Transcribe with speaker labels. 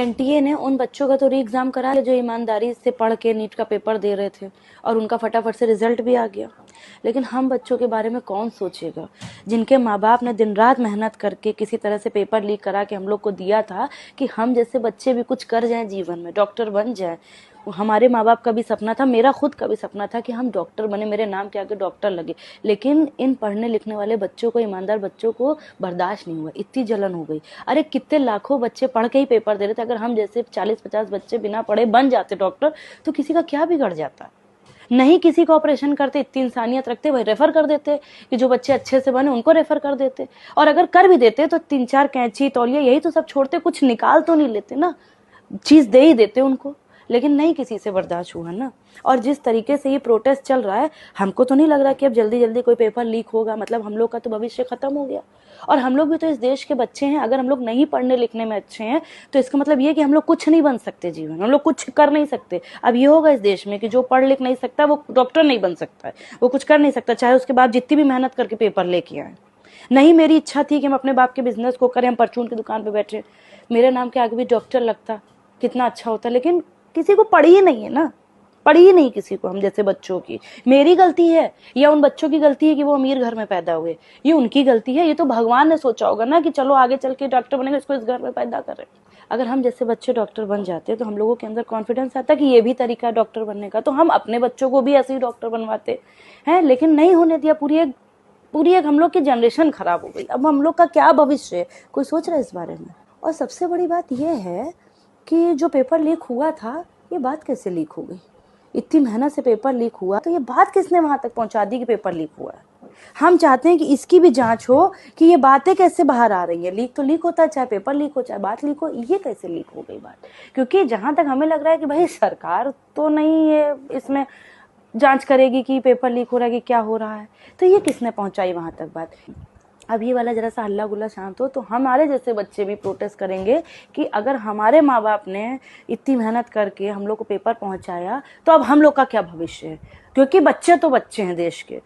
Speaker 1: NTA ने उन बच्चों का तो री एग्जाम करा जो ईमानदारी से पढ़ के नीट का पेपर दे रहे थे और उनका फटाफट से रिजल्ट भी आ गया। लेकिन हम बच्चों के बारे में कौन सोचेगा जिनके माँ बाप ने दिन रात मेहनत करके किसी तरह से पेपर लीक करा के हम लोग को दिया था कि हम जैसे बच्चे भी कुछ कर जाएं जीवन में, डॉक्टर बन जाएं। हमारे माँ बाप का भी सपना था, मेरा खुद का भी सपना था कि हम डॉक्टर बने, मेरे नाम के आगे डॉक्टर लगे। लेकिन इन पढ़ने लिखने वाले बच्चों को, ईमानदार बच्चों को बर्दाश्त नहीं हुआ, इतनी जलन हो गई। अरे कितने लाखों बच्चे पढ़ के ही पेपर दे रहे थे। अगर हम जैसे 40-50 बच्चे बिना पढ़े बन जाते डॉक्टर तो किसी का क्या बिगड़ जाता। नहीं किसी का ऑपरेशन करते, इतनी इंसानियत रखते, वही रेफर कर देते कि जो बच्चे अच्छे से बने उनको रेफर कर देते। और अगर कर भी देते तो 3-4 कैंची तौलिया यही तो सब छोड़ते, कुछ निकाल तो नहीं लेते ना, चीज दे ही देते उनको। लेकिन नहीं किसी से बर्दाश्त हुआ ना। और जिस तरीके से ये प्रोटेस्ट चल रहा है, हमको तो नहीं लग रहा कि अब जल्दी जल्दी कोई पेपर लीक होगा। मतलब हम लोग का तो भविष्य खत्म हो गया। और हम लोग भी तो इस देश के बच्चे हैं। अगर हम लोग नहीं पढ़ने लिखने में अच्छे हैं तो इसका मतलब ये कि हम लोग कुछ नहीं बन सकते जीवन, हम लोग कुछ कर नहीं सकते। अब ये होगा इस देश में कि जो पढ़ लिख नहीं सकता वो डॉक्टर नहीं बन सकता है, वो कुछ कर नहीं सकता, चाहे उसके बाद जितनी भी मेहनत करके पेपर लेके आए। नहीं मेरी इच्छा थी कि हम अपने बाप के बिजनेस को करें, हम परचून की दुकान पर बैठे, मेरे नाम के आगे भी डॉक्टर लगता, कितना अच्छा होता। लेकिन किसी को पढ़ी ही नहीं है ना, पढ़ी ही नहीं किसी को हम जैसे बच्चों की। मेरी गलती है या उन बच्चों की गलती है कि वो अमीर घर में पैदा हुए? ये उनकी गलती है। ये तो भगवान ने सोचा होगा ना कि चलो आगे चल के डॉक्टर बनेगा, इसको इस घर में पैदा करें। अगर हम जैसे बच्चे डॉक्टर बन जाते तो हम लोगों के अंदर कॉन्फिडेंस आता कि ये भी तरीका है डॉक्टर बनने का, तो हम अपने बच्चों को भी ऐसे ही डॉक्टर बनवाते हैं। लेकिन नहीं होने दिया। पूरी एक हम लोग की जनरेशन खराब हो गई। अब हम लोग का क्या भविष्य है, कोई सोच रहा है इस बारे में? और सबसे बड़ी बात यह है कि जो पेपर लीक हुआ था, ये बात कैसे लीक हो गई? इतनी मेहनत से पेपर लीक हुआ तो ये बात किसने वहां तक पहुंचा दी कि पेपर लीक हुआ है? हम चाहते हैं कि इसकी भी जांच हो कि ये बातें कैसे बाहर आ रही है। लीक तो लीक होता है, चाहे पेपर लीक हो चाहे बात लीक हो। ये कैसे लीक हो गई बात? क्योंकि जहां तक हमें लग रहा है कि भाई सरकार तो नहीं है इसमें जांच करेगी कि पेपर लीक हो रहा है कि क्या हो रहा है, तो ये किसने पहुंचाई वहां तक बात? अब ये वाला जरा सा हल्ला गुल्ला शांत हो तो हमारे जैसे बच्चे भी प्रोटेस्ट करेंगे कि अगर हमारे माँ बाप ने इतनी मेहनत करके हम लोग को पेपर पहुंचाया तो अब हम लोग का क्या भविष्य है? क्योंकि बच्चे तो बच्चे हैं देश के।